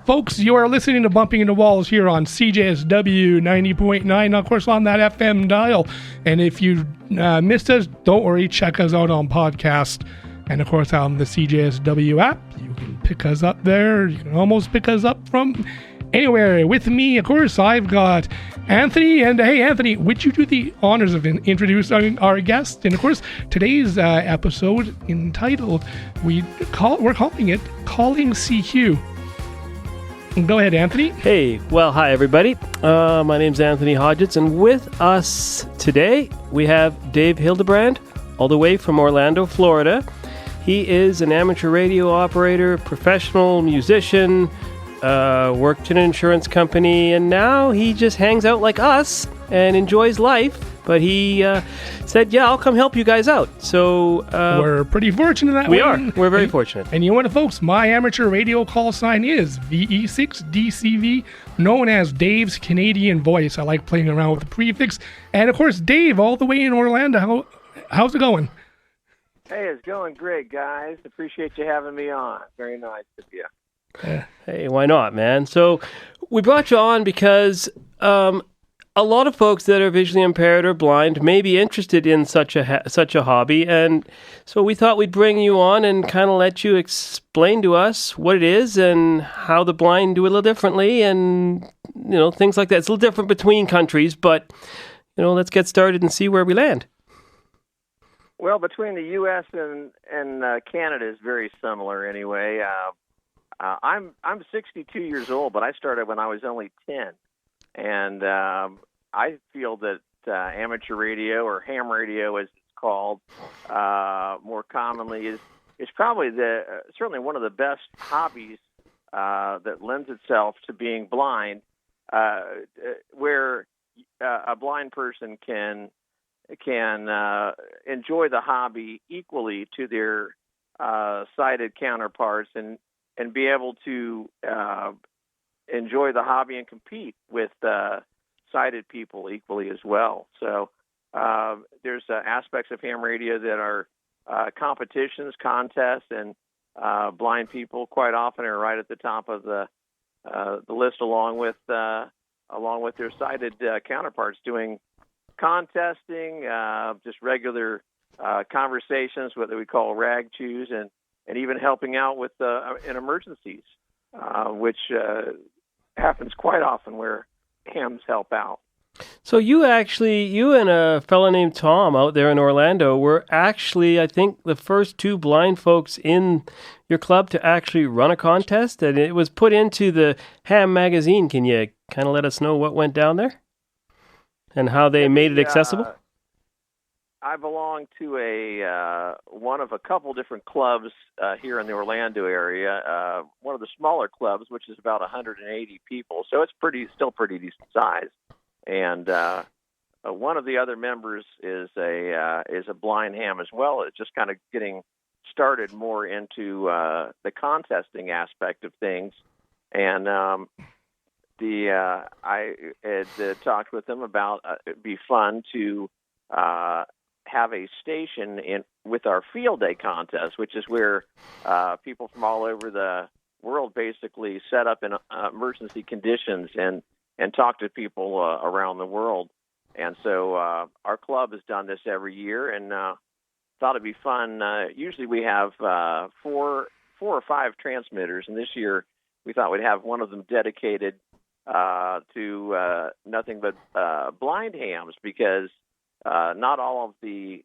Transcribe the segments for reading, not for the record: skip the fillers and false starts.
Folks, you are listening to Bumping Into Walls here on CJSW 90.9, of course, on that FM dial. And if you missed us, don't worry, check us out on podcast. And, of course, on the CJSW app, you can pick us up there. You can almost pick us up from anywhere. With me, of course, I've got Anthony. And, hey, Anthony, would you do the honors of introducing our guest? And, of course, today's episode entitled, we're calling it Calling CQ. Go ahead, Anthony. Hey, well, hi, everybody. My name's Anthony Hodgetts, and with us today, we have Dave Hildebrand, all the way from Orlando, Florida. He is an amateur radio operator, professional musician, worked in an insurance company, and now he just hangs out like us and enjoys life. But he said, yeah, I'll come help you guys out. So we're pretty fortunate that way. We are. We're very fortunate. And you know what, folks? My amateur radio call sign is VE6DCV, known as Dave's Canadian Voice. I like playing around with the prefix. And, of course, Dave, all the way in Orlando. How's it going? Hey, it's going great, guys. Appreciate you having me on. Very nice of you. Hey, why not, man? So we brought you on because a lot of folks that are visually impaired or blind may be interested in such a hobby, and so we thought we'd bring you on and kind of let you explain to us what it is and how the blind do it a little differently, and things like that. It's a little different between countries, but let's get started and see where we land. Well, between the U.S. and Canada is very similar. Anyway, I'm 62 years old, but I started when I was only 10. And I feel that amateur radio, or ham radio as it's called more commonly, is probably certainly one of the best hobbies that lends itself to being blind, where a blind person can enjoy the hobby equally to their sighted counterparts and be able to enjoy the hobby and compete with sighted people equally as well. So there's aspects of ham radio that are competitions, contests, and blind people quite often are right at the top of the list, along with their sighted counterparts, doing contesting, just regular conversations, what we call rag chews, and even helping out with in emergencies, which happens quite often where hams help out. So you and a fellow named Tom out there in Orlando were actually, I think, the first two blind folks in your club to actually run a contest, and it was put into the Ham magazine. Can you kind of let us know what went down there and how they made it accessible? I belong to one of a couple different clubs here in the Orlando area. One of the smaller clubs, which is about 180 people, so it's still pretty decent size. And one of the other members is a blind ham as well. It's just kind of getting started more into the contesting aspect of things. And I had talked with them about it'd be fun to have a station with our field day contest, which is where people from all over the world basically set up in emergency conditions and talk to people around the world. And so our club has done this every year, and thought it'd be fun. Usually we have four or five transmitters, and this year we thought we'd have one of them dedicated to nothing but blind hams, because not all of the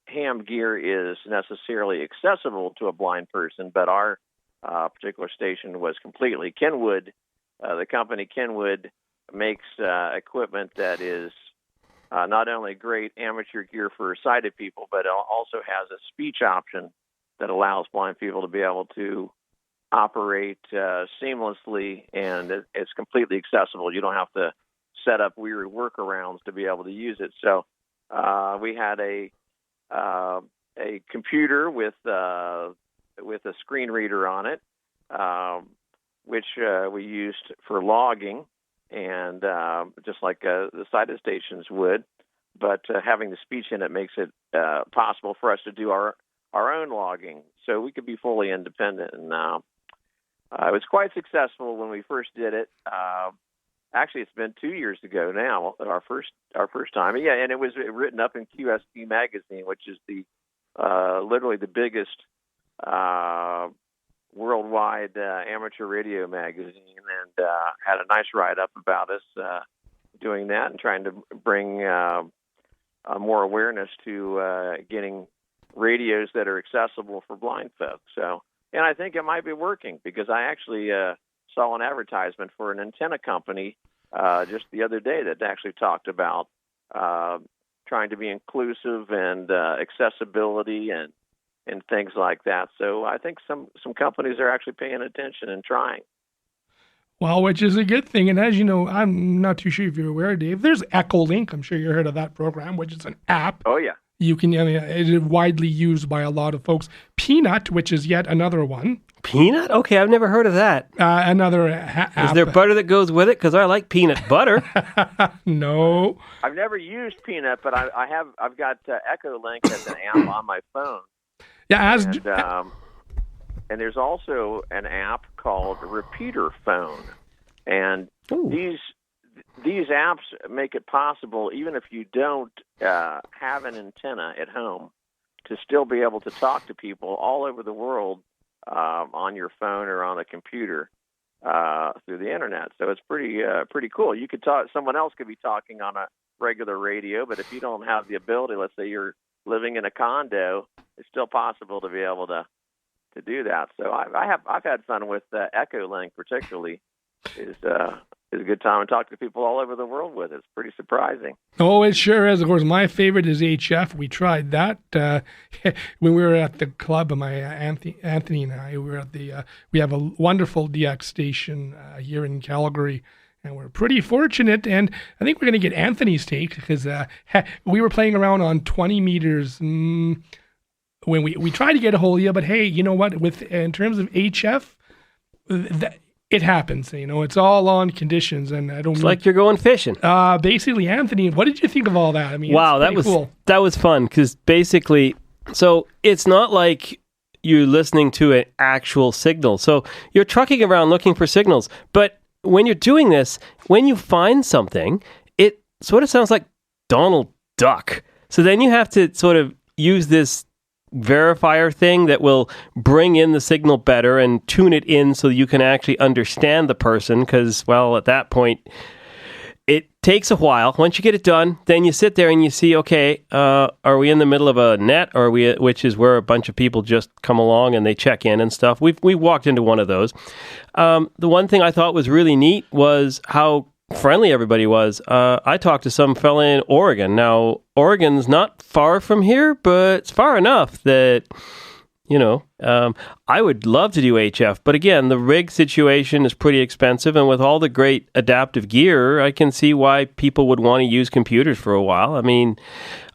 ham gear is necessarily accessible to a blind person, but our particular station was completely. Kenwood, the company Kenwood, makes equipment that is not only great amateur gear for sighted people, but also has a speech option that allows blind people to be able to operate seamlessly, and it's completely accessible. You don't have to set up weird workarounds to be able to use it. So we had a computer with a screen reader on it, which we used for logging, and just like the sighted stations would, but having the speech in it makes it possible for us to do our own logging, so we could be fully independent. And it was quite successful when we first did it. Actually, it's been 2 years ago now, our first time. Yeah, and it was written up in QST magazine, which is the literally the biggest worldwide amateur radio magazine, and had a nice write-up about us doing that and trying to bring more awareness to getting radios that are accessible for blind folks. So, and I think it might be working, because I actually saw an advertisement for an antenna company just the other day that actually talked about trying to be inclusive and accessibility and things like that. So I think some companies are actually paying attention and trying. Well, which is a good thing. And as you know, I'm not too sure if you're aware, Dave, there's Echolink. I'm sure you heard of that program, which is an app. Oh, yeah. You can, it is widely used by a lot of folks. Peanut, which is yet another one. Peanut? Okay, I've never heard of that. Another app. Is there butter that goes with it? Because I like peanut butter. No. I've never used Peanut, but I've got Echolink as an app on my phone. Yeah, and there's also an app called Repeater Phone, and these apps make it possible, even if you don't have an antenna at home, to still be able to talk to people all over the world on your phone or on a computer through the internet. So it's pretty cool. You could talk. Someone else could be talking on a regular radio, but if you don't have the ability, let's say you're living in a condo, it's still possible to be able to do that. So I've had fun with Echolink, particularly. Is a good time to talk to people all over the world with. It's pretty surprising. Oh, it sure is. Of course, my favorite is HF. We tried that when we were at the club. Anthony and I, we were at the. We have a wonderful DX station here in Calgary, and we're pretty fortunate. And I think we're going to get Anthony's take, because we were playing around on 20 meters when we tried to get a hold of you. But hey, you know what? In terms of HF, it happens. It's all on conditions, and I don't. It's like you're going fishing. Basically, Anthony, what did you think of all that? I mean, wow, that was cool. That was fun, because basically, so it's not like you're listening to an actual signal. So you're trucking around looking for signals, but when you're doing this, when you find something, it sort of sounds like Donald Duck. So then you have to sort of use this verifier thing that will bring in the signal better and tune it in so you can actually understand the person, because, well, at that point, it takes a while. Once you get it done, then you sit there and you see, okay, are we in the middle of a net, or are we, which is where a bunch of people just come along and they check in and stuff. We walked into one of those. The one thing I thought was really neat was how friendly everybody was. I talked to some fella in Oregon. Now, Oregon's not far from here, but it's far enough that, I would love to do HF. But again, the rig situation is pretty expensive. And with all the great adaptive gear, I can see why people would want to use computers for a while. I mean,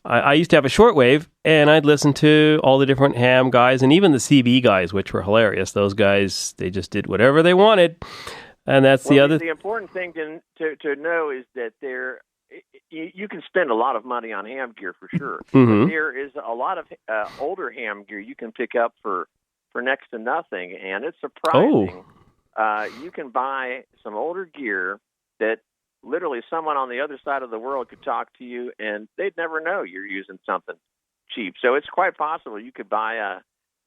I used to have a shortwave, and I'd listen to all the different ham guys and even the CB guys, which were hilarious. Those guys, they just did whatever they wanted. And that's the other. The important thing to know is that you can spend a lot of money on ham gear for sure. Mm-hmm. But there is a lot of older ham gear you can pick up for next to nothing, and it's surprising. You can buy some older gear that literally someone on the other side of the world could talk to you, and they'd never know you're using something cheap. So it's quite possible you could buy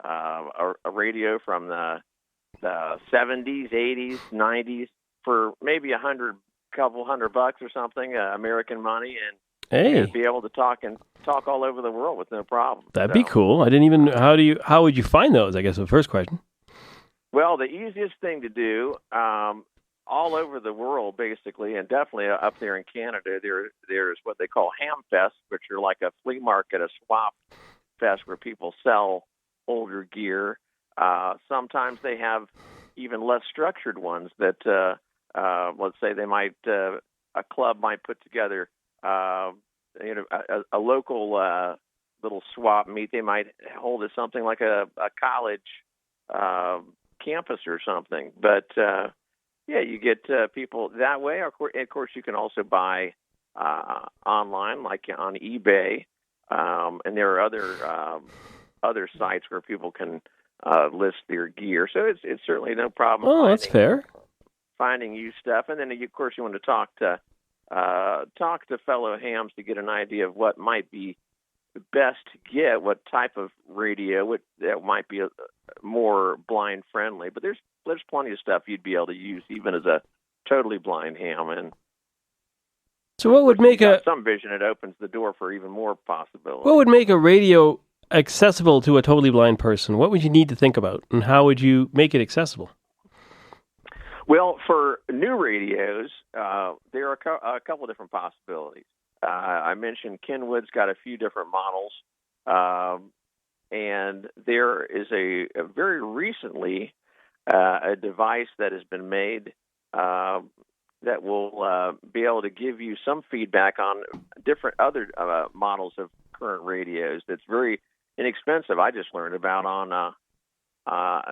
a radio from the 70s, 80s, 90s for maybe couple $100 or something, American money, and be able to talk all over the world with no problem. That'd be cool. I didn't even. How would you find those? I guess the first question. Well, the easiest thing to do, all over the world, basically, and definitely up there in Canada, there's what they call ham fests, which are like a flea market, a swap fest where people sell older gear. Sometimes they have even less structured ones that, let's say they might, a club might put together, a local little swap meet. They might hold at something like a college campus or something. But, you get people that way. Of course, you can also buy online, like on eBay, and there are other sites where people can list their gear. So it's certainly no problem. Oh, that's fair. Finding used stuff, and then of course you want to talk to fellow hams to get an idea of what might be best to get, what type of radio that might be more blind friendly. But there's plenty of stuff you'd be able to use even as a totally blind ham. And so what would make some vision? It opens the door for even more possibilities. What would make a radio accessible to a totally blind person? What would you need to think about, and how would you make it accessible? Well, for new radios, there are a couple of different possibilities. I mentioned Kenwood's got a few different models, and there is a very recently a device that has been made that will be able to give you some feedback on different other models of current radios. That's very inexpensive. I just learned about on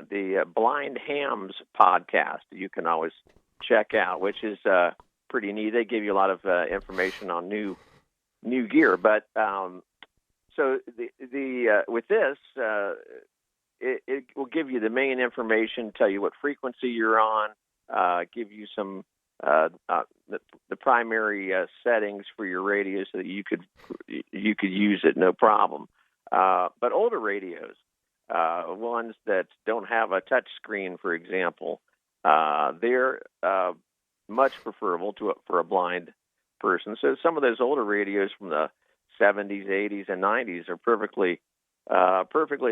the Blind Hams podcast. You can always check out, which is pretty neat. They give you a lot of information on new gear. But so the with this, it will give you the main information, tell you what frequency you're on, give you some the primary settings for your radio so that you could use it no problem. But older radios, ones that don't have a touch screen, for example, they're much preferable for a blind person. So some of those older radios from the 70s, 80s, and 90s are perfectly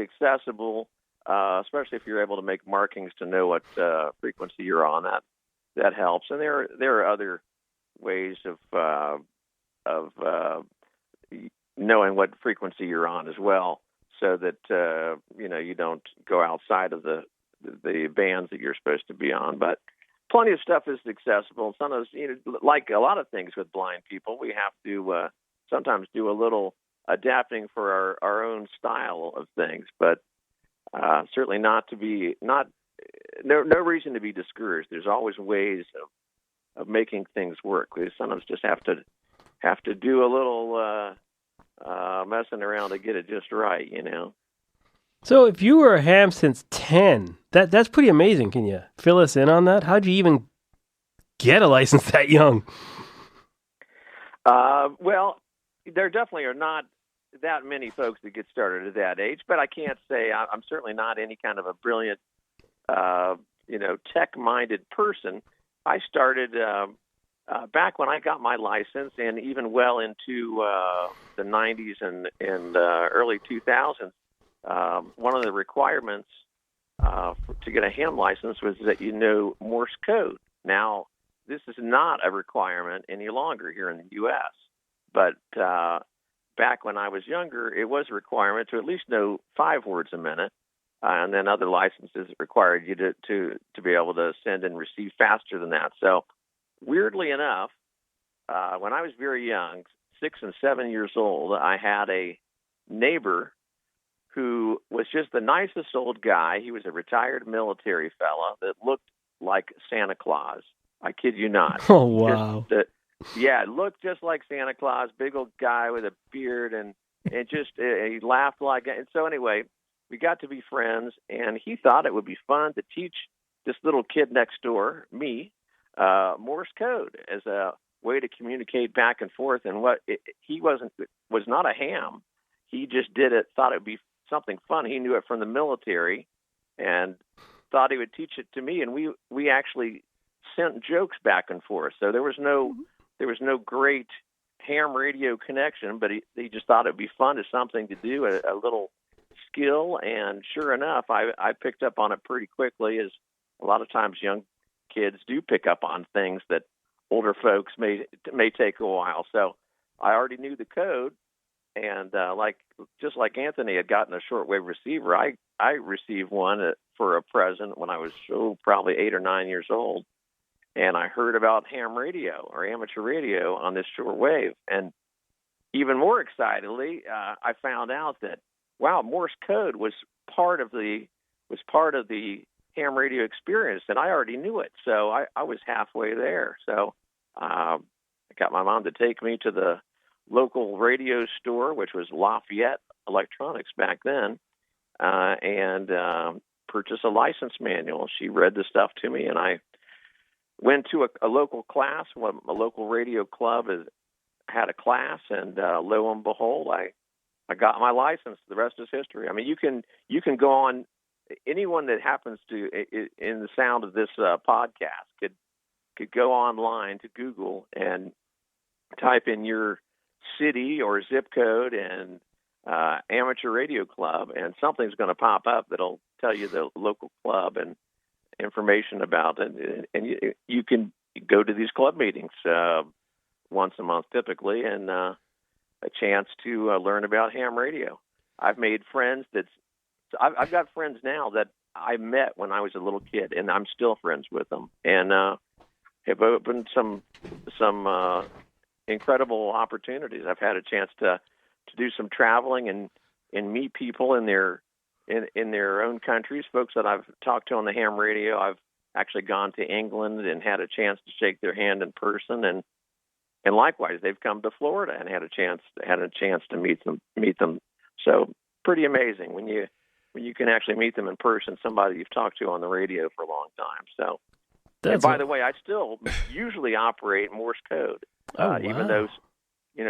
accessible, especially if you're able to make markings to know what frequency you're on. That helps. And there are other ways of knowing what frequency you're on as well, so that you don't go outside of the bands that you're supposed to be on. But plenty of stuff is accessible. Some of those, like a lot of things with blind people, we have to sometimes do a little adapting for our own style of things. But certainly no reason to be discouraged. There's always ways of making things work. We sometimes just have to do a little messing around to get it just right, So if you were a ham since 10, that's pretty amazing. Can you fill us in on that? How'd you even get a license that young? Well, there definitely are not that many folks that get started at that age, but I can't say I'm certainly not any kind of a brilliant, tech-minded person. I started back when I got my license, and even well into the 90s and early 2000s. One of the requirements to get a ham license was that you know Morse code. Now, this is not a requirement any longer here in the U.S., but back when I was younger, it was a requirement to at least know 5 words a minute, and then other licenses required you to be able to send and receive faster than that. So, weirdly enough, when I was very young, 6 and 7 years old, I had a neighbor who was just the nicest old guy. He was a retired military fella that looked like Santa Claus. I kid you not. Oh, wow. Looked just like Santa Claus, big old guy with a beard, and just he laughed like that. And so anyway, we got to be friends, and he thought it would be fun to teach this little kid next door, me, Morse code as a way to communicate back and forth. And he was not a ham. He just did it, thought it would be something fun. He knew it from the military and thought he would teach it to me. And we actually sent jokes back and forth. So there was no great ham radio connection, but he just thought it'd be fun as something to do, a little skill. And sure enough, I picked up on it pretty quickly, as a lot of times young kids do pick up on things that older folks may take a while. So I already knew the code. And just like Anthony had gotten a shortwave receiver, I received one for a present when I was probably 8 or 9 years old, and I heard about ham radio or amateur radio on this shortwave. And even more excitedly, I found out that Morse code was part of the ham radio experience, and I already knew it. So I was halfway there. So I got my mom to take me to the local radio store, which was Lafayette Electronics back then, and purchase a license manual. She read the stuff to me, and I went to a local class. A local radio club had a class, and lo and behold, I got my license. The rest is history. I mean, you can go on. Anyone that happens to in the sound of this podcast could go online to Google and type in your city or zip code and amateur radio club, and something's going to pop up that'll tell you the local club and information about it. And you can go to these club meetings once a month typically, and a chance to learn about ham radio. I've made friends I've got friends now that I met when I was a little kid, and I'm still friends with them, and have opened some incredible opportunities. I've had a chance to do some traveling and meet people in their own countries, folks that I've talked to on the ham radio. I've actually gone to England and had a chance to shake their hand in person, and likewise they've come to Florida and had a chance to meet them. So pretty amazing when you can actually meet them in person, somebody you've talked to on the radio for a long time. So, and by the way, I still usually operate Morse code, even though,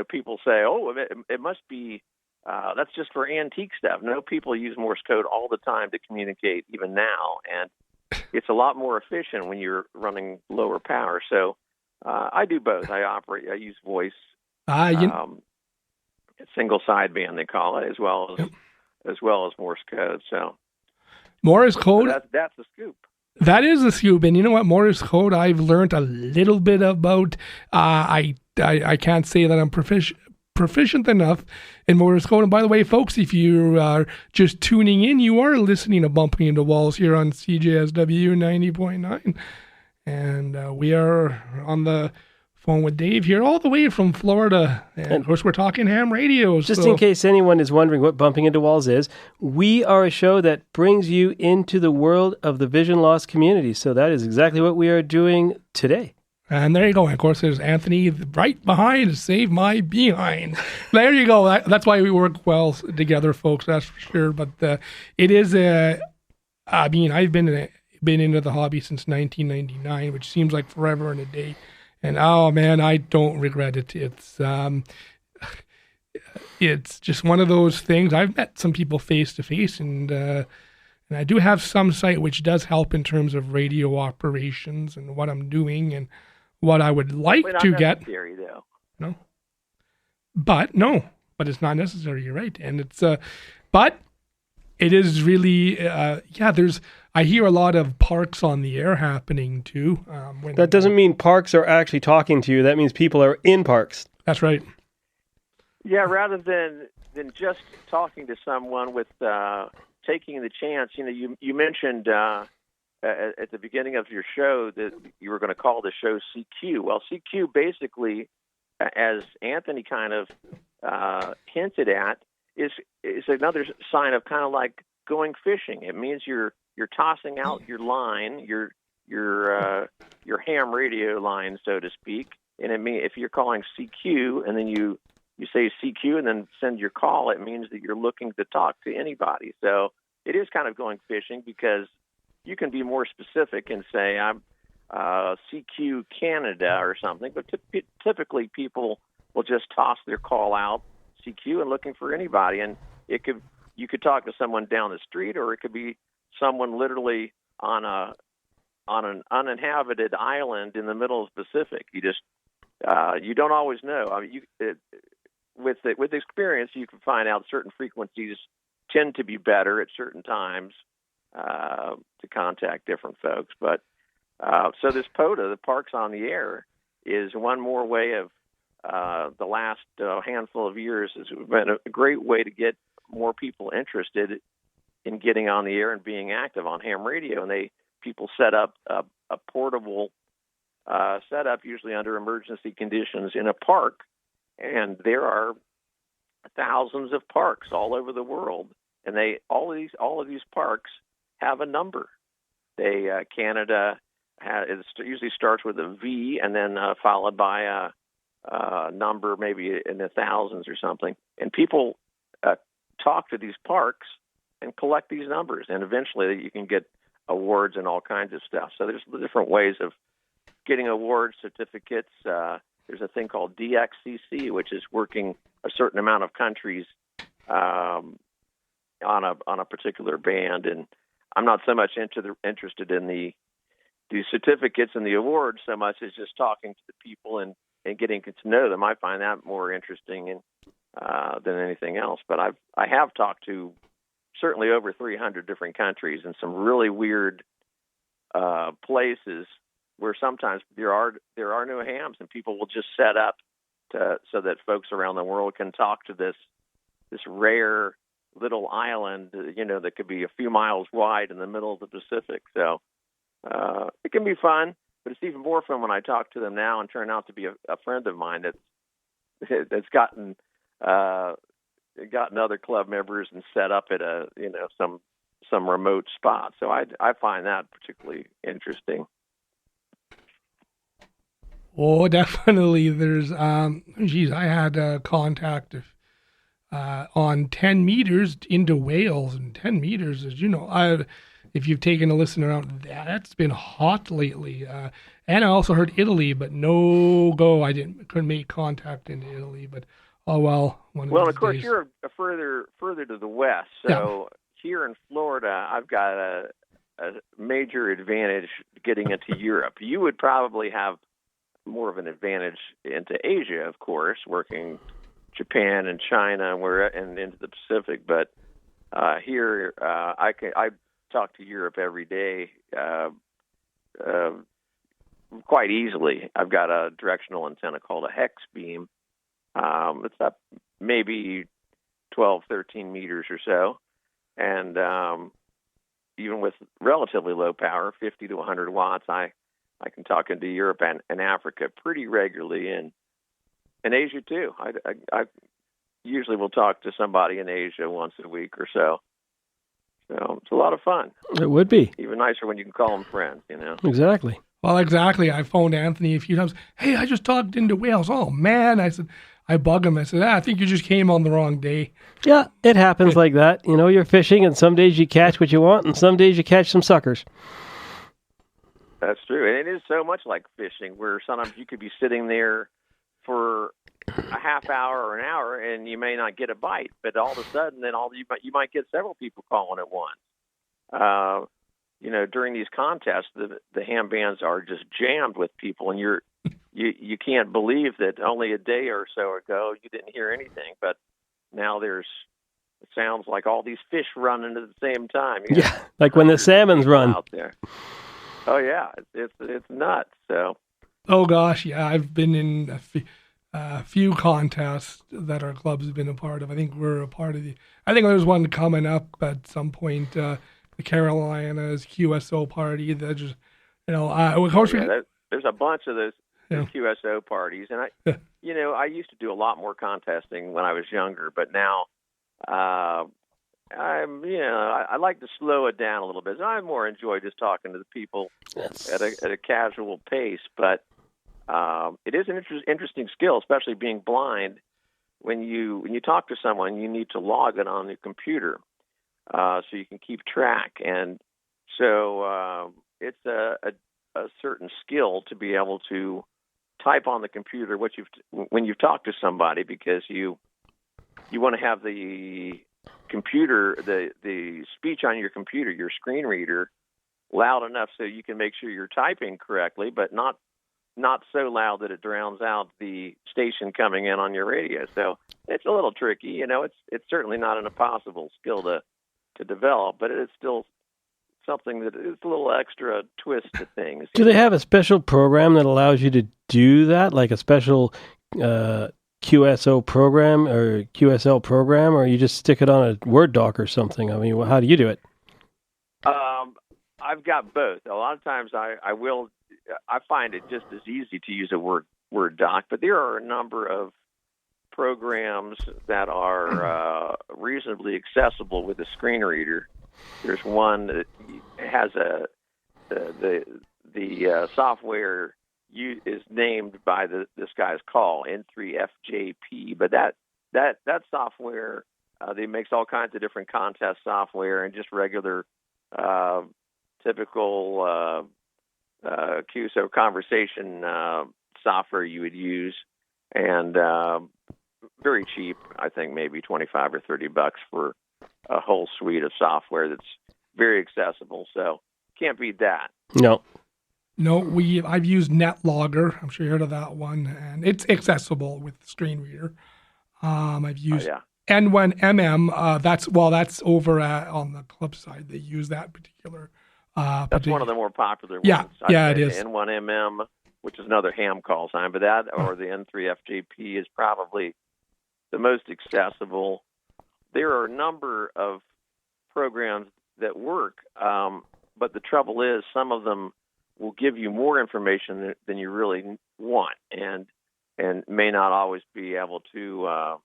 people say, "Oh, it must be that's just for antique stuff." No, people use Morse code all the time to communicate, even now, and it's a lot more efficient when you're running lower power. So, I do both. I use voice, single sideband they call it, as well as Morse code. So Morse code. That's the scoop. That is the scoop, and you know what? Morse code I've learned a little bit about. I can't say that I'm proficient enough in Morse code. And by the way, folks, if you are just tuning in, you are listening to Bumping Into Walls here on CJSW 90.9, and we are on the phone with Dave here, all the way from Florida. And of course, we're talking ham radio. Just in case anyone is wondering what Bumping Into Walls is, we are a show that brings you into the world of the vision loss community. So that is exactly what we are doing today. And there you go. And of course, there's Anthony right behind to save my behind. There you go. That's why we work well together, folks. That's for sure. But it is I've been into the hobby since 1999, which seems like forever and a day. And oh man, I don't regret it. It's just one of those things. I've met some people face to face, and I do have some sight, which does help in terms of radio operations and what I'm doing and what I would like to get. Necessary, though. No, but it's not necessary. You're right, and it's but it is really I hear a lot of parks on the air happening too. That doesn't mean parks are actually talking to you. That means people are in parks. That's right. Yeah, rather than just talking to someone with taking the chance. You mentioned at the beginning of your show that you were going to call the show CQ. Well, CQ basically, as Anthony kind of hinted at, is another sign of kind of like going fishing. It means you're tossing out your line, your ham radio line, so to speak. And it mean if you're calling CQ and then you say CQ and then send your call, it means that you're looking to talk to anybody. So it is kind of going fishing because you can be more specific and say I'm CQ Canada or something. But typically people will just toss their call out CQ and looking for anybody. And you could talk to someone down the street, or it could be someone literally on an uninhabited island in the middle of the Pacific. You don't always know. I mean, with experience, you can find out certain frequencies tend to be better at certain times to contact different folks. But so this POTA, the Parks on the Air, is one more way of the last handful of years has been a great way to get more people interested in getting on the air and being active on ham radio. And people set up a portable setup, usually under emergency conditions, in a park. And there are thousands of parks all over the world, and all of these parks have a number. Canada it usually starts with a V and then followed by a number maybe in the thousands or something. And people talk to these parks and collect these numbers, and eventually you can get awards and all kinds of stuff. So there's different ways of getting award certificates. There's a thing called DXCC, which is working a certain amount of countries on a particular band, and I'm not so much interested in the certificates and the awards so much as just talking to the people and getting to know them. I find that more interesting than anything else. But I have talked to certainly over 300 different countries and some really weird places where sometimes there are no hams, and people will just set up so that folks around the world can talk to this rare little island, that could be a few miles wide in the middle of the Pacific. So it can be fun, but it's even more fun when I talk to them now and turn out to be a friend of mine that's gotten other club members and set up at some remote spot. So I find that particularly interesting. Oh, definitely. There's, I had contact on 10 meters into Wales, and 10 meters, as you know, if you've taken a listen around, that's been hot lately. And I also heard Italy, but no go. I couldn't make contact into Italy, but oh well. Well, of course, you're further to the west. So here in Florida, I've got a major advantage getting into Europe. You would probably have more of an advantage into Asia, of course, working Japan and China and into the Pacific. But here, I talk to Europe every day quite easily. I've got a directional antenna called a hex beam. It's up maybe 12, 13 meters or so. And even with relatively low power, 50 to 100 watts, I can talk into Europe and Africa pretty regularly, and Asia too. I usually will talk to somebody in Asia once a week or so. So it's a lot of fun. It would be. Even nicer when you can call them friends, Exactly. Well, exactly. I phoned Anthony a few times. Hey, I just talked into Wales. Oh, man. I bug him. I said, I think you just came on the wrong day. Yeah, it happens like that. You're fishing, and some days you catch what you want, and some days you catch some suckers. That's true. And it is so much like fishing, where sometimes you could be sitting there for a half hour or an hour, and you may not get a bite. But all of a sudden, then you might get several people calling at once. During these contests, the ham bands are just jammed with people, and you can't believe that only a day or so ago you didn't hear anything, but now it sounds like all these fish running at the same time. Yeah, like when the salmons run out there. Oh yeah, it's nuts. So. Oh gosh, yeah, I've been in a few contests that our club's been a part of. I think we're a part of I think there's one coming up at some point. The Carolinas QSO party. That just, of course, there's a bunch of those QSO parties, and I used to do a lot more contesting when I was younger, but now, I like to slow it down a little bit. I more enjoy just talking to the people at a casual pace, but it is an interesting skill, especially being blind. When you talk to someone, you need to log it on the computer. So you can keep track, and so it's a certain skill to be able to type on the computer when you've talked to somebody, because you want to have the computer, the speech on your computer, your screen reader, loud enough so you can make sure you're typing correctly, but not so loud that it drowns out the station coming in on your radio. So it's a little tricky. It's certainly not an impossible skill to develop, but it's still something that is a little extra twist to things. Do they have a special program that allows you to do that, like a special QSO program or QSL program, or you just stick it on a Word doc or something? I mean, how do you do it? I've got both. A lot of times I find it just as easy to use a Word doc, but there are a number of programs that are reasonably accessible with a screen reader. There's one that has the software is named by this guy's call, N3FJP, but that software they makes all kinds of different contest software and just regular, typical QSO conversation software you would use, and very cheap. I think maybe $25 or $30 for a whole suite of software that's very accessible. So can't beat that. No. No, I've used NetLogger. I'm sure you heard of that one, and it's accessible with the screen reader. I've used N1MM. That's over on the club side. They use that particular. That's one of the more popular ones. Yeah, it is. N1MM, which is another ham call sign, but that or the N3FJP is probably the most accessible. There are a number of programs that work, but the trouble is some of them will give you more information than you really want, and may not always be able to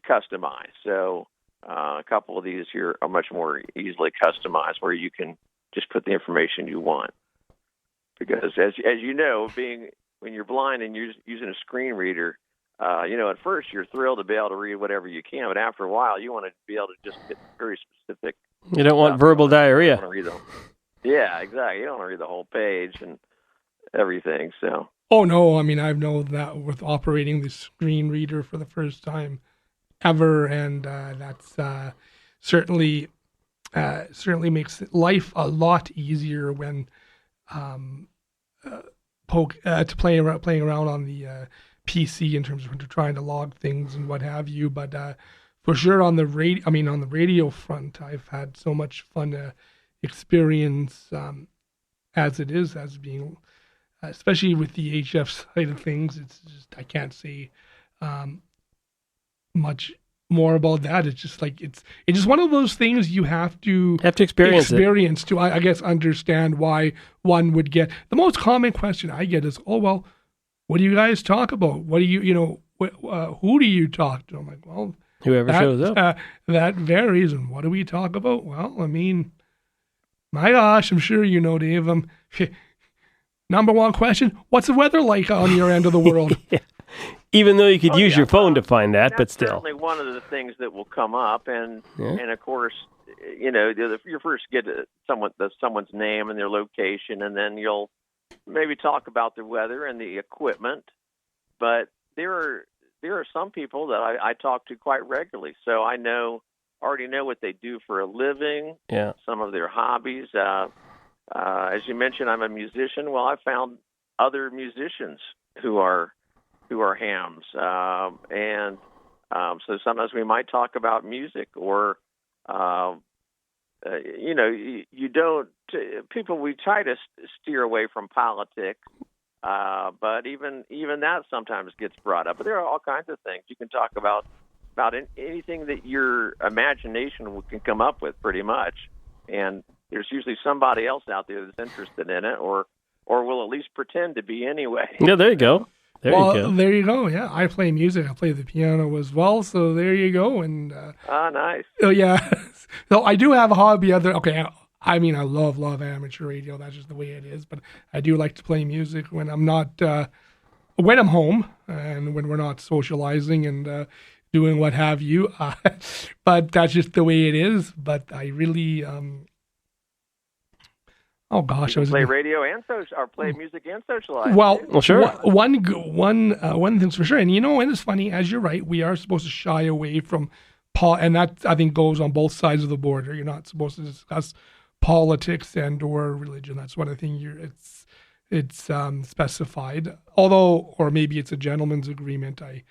customize. So a couple of these here are much more easily customized, where you can just put the information you want. Because as you know, when you're blind and you're using a screen reader, at first you're thrilled to be able to read whatever you can, but after a while you want to be able to just get very specific. You don't want verbal diarrhea. Yeah, exactly. You don't want to read the whole page and everything. So. Oh no! I mean, I've known that with operating the screen reader for the first time ever, and that's certainly makes life a lot easier when playing around on the PC in terms of trying to log things and what have you. But for sure on the radio front, I've had so much fun experience as it is, as being, especially with the HF side of things. It's just, I can't say much more about that. It's just like it's just one of those things you have to experience to I guess understand why one would get. The most common question I get is, oh well, what do you guys talk about? What do who do you talk to? I'm like, well, whoever shows up. That varies. And what do we talk about? Well, I mean, my gosh, I'm sure you know, Dave. Number one question: what's the weather like on your end of the world? Yeah. Even though you could use your phone to find that, but still. That's certainly one of the things that will come up, and of course, you first get someone's name and their location, and then you'll maybe talk about the weather and the equipment. But there are some people that I talk to quite regularly, so I already know what they do for a living. Yeah. Some of their hobbies. As you mentioned, I'm a musician. Well, I found other musicians who are hams, and so sometimes we might talk about music, or you don't. People, we try to steer away from politics, but even that sometimes gets brought up. But there are all kinds of things you can talk about anything that your imagination can come up with, pretty much. And there's usually somebody else out there that's interested in it, or will at least pretend to be anyway. Yeah, there you go. There you go. Yeah, I play music. I play the piano as well. So there you go. And nice. Oh yeah. So I do have a hobby. I mean, I love amateur radio. That's just the way it is. But I do like to play music when I'm not, when I'm home and when we're not socializing and doing what have you. But that's just the way it is. But I really. Oh gosh, play radio and or play music and socialize. Well, sure. One thing's for sure, and and it's funny, as you're right, we are supposed to shy away from and that I think goes on both sides of the border. You're not supposed to discuss politics and or religion. That's one of the things it's specified. Although, or maybe it's a gentleman's agreement. I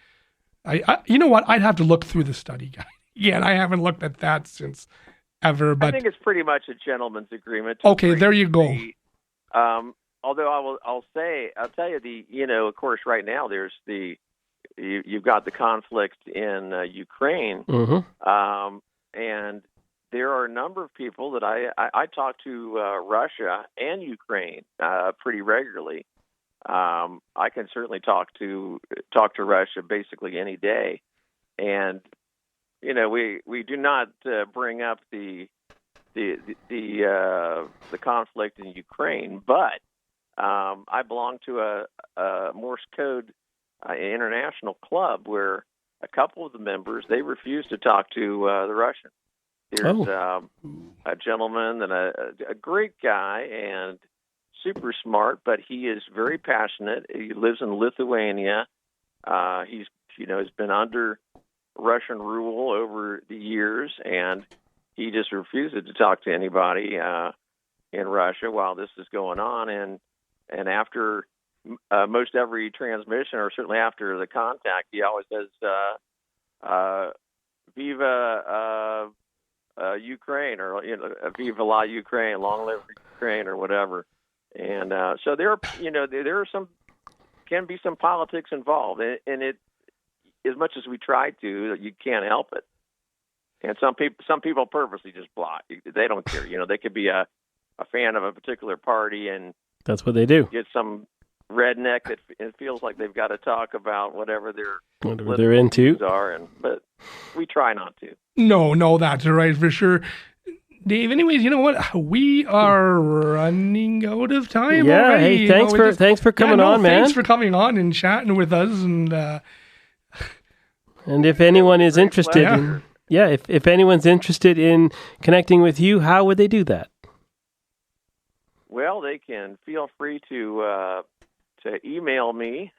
you know what? I'd have to look through the study guide. Yeah, and I haven't looked at that since. Ever, but I think it's pretty much a gentleman's agreement. Okay, there you go. Although I'll tell you of course, right now there's you've got the conflict in Ukraine, and there are a number of people that I talk to Russia and Ukraine pretty regularly. I can certainly talk to Russia basically any day, and. We do not bring up the conflict in Ukraine, but I belong to a Morse code international club where a couple of the members, they refuse to talk to the Russian. There's a gentleman and a great guy and super smart, but he is very passionate. He lives in Lithuania. He's has been under Russian rule over the years, and he just refuses to talk to anybody in Russia while this is going on. And after most every transmission, or certainly after the contact, he always says, "Viva Ukraine," or "Viva la Ukraine," "Long live Ukraine," or whatever. And so there are can be some politics involved, and it, as much as we try to, you can't help it. And some people purposely just block. They don't care. They could be a fan of a particular party, and that's what they do. Get some redneck that it feels like they've got to talk about whatever they're into but we try not to. No, that's right for sure. Dave, anyways, you know what? We are running out of time already. Hey, thanks for coming on, man. Thanks for coming on and chatting with us. And if anyone is interested, if anyone's interested in connecting with you, how would they do that? Well, they can feel free to email me,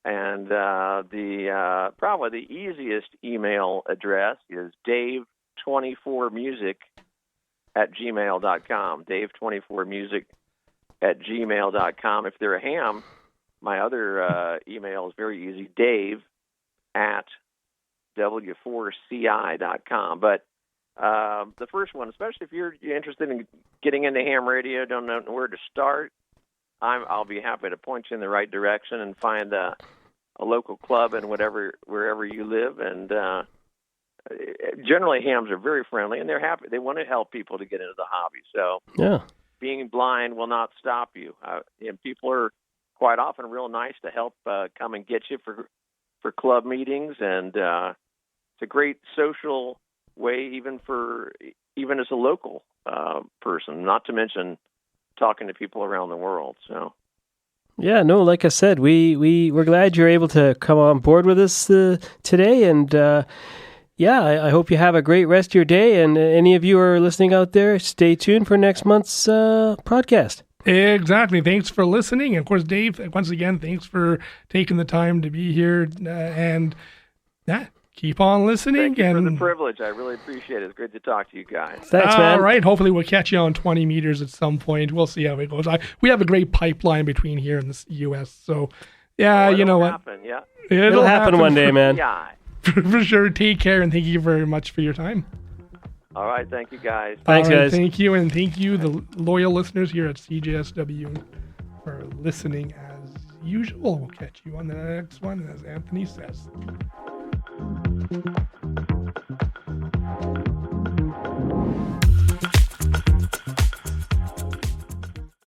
and the probably the easiest email address is dave24music@gmail.com. dave24music@gmail.com. If they're a ham, my other email is very easy, dave@w4ci.com. But the first one, especially if you're interested in getting into ham radio, don't know where to start, I'll be happy to point you in the right direction and find a local club and wherever you live. And generally, hams are very friendly, and they're happy. They want to help people to get into the hobby. So being blind will not stop you. And people are quite often real nice to help come and get you for club meetings, and it's a great social way, even as a local person. Not to mention talking to people around the world. So. Yeah, no, like I said, we're glad you're able to come on board with us today, and I hope you have a great rest of your day. And any of you who are listening out there, stay tuned for next month's podcast. Exactly. Thanks for listening. And of course, Dave, once again, thanks for taking the time to be here. Keep on listening. Thank you for the privilege. I really appreciate it. It's great to talk to you guys. Thanks, man. All right. Hopefully we'll catch you on 20 meters at some point. We'll see how it goes. We have a great pipeline between here and the U.S. So, you know what? Yeah. It'll happen one day, man. Yeah. For sure. Take care, and thank you very much for your time. All right. Thank you, guys. Thanks, guys. Thank you, and thank you, the loyal listeners here at CJSW, for listening as usual. We'll catch you on the next one, as Anthony says.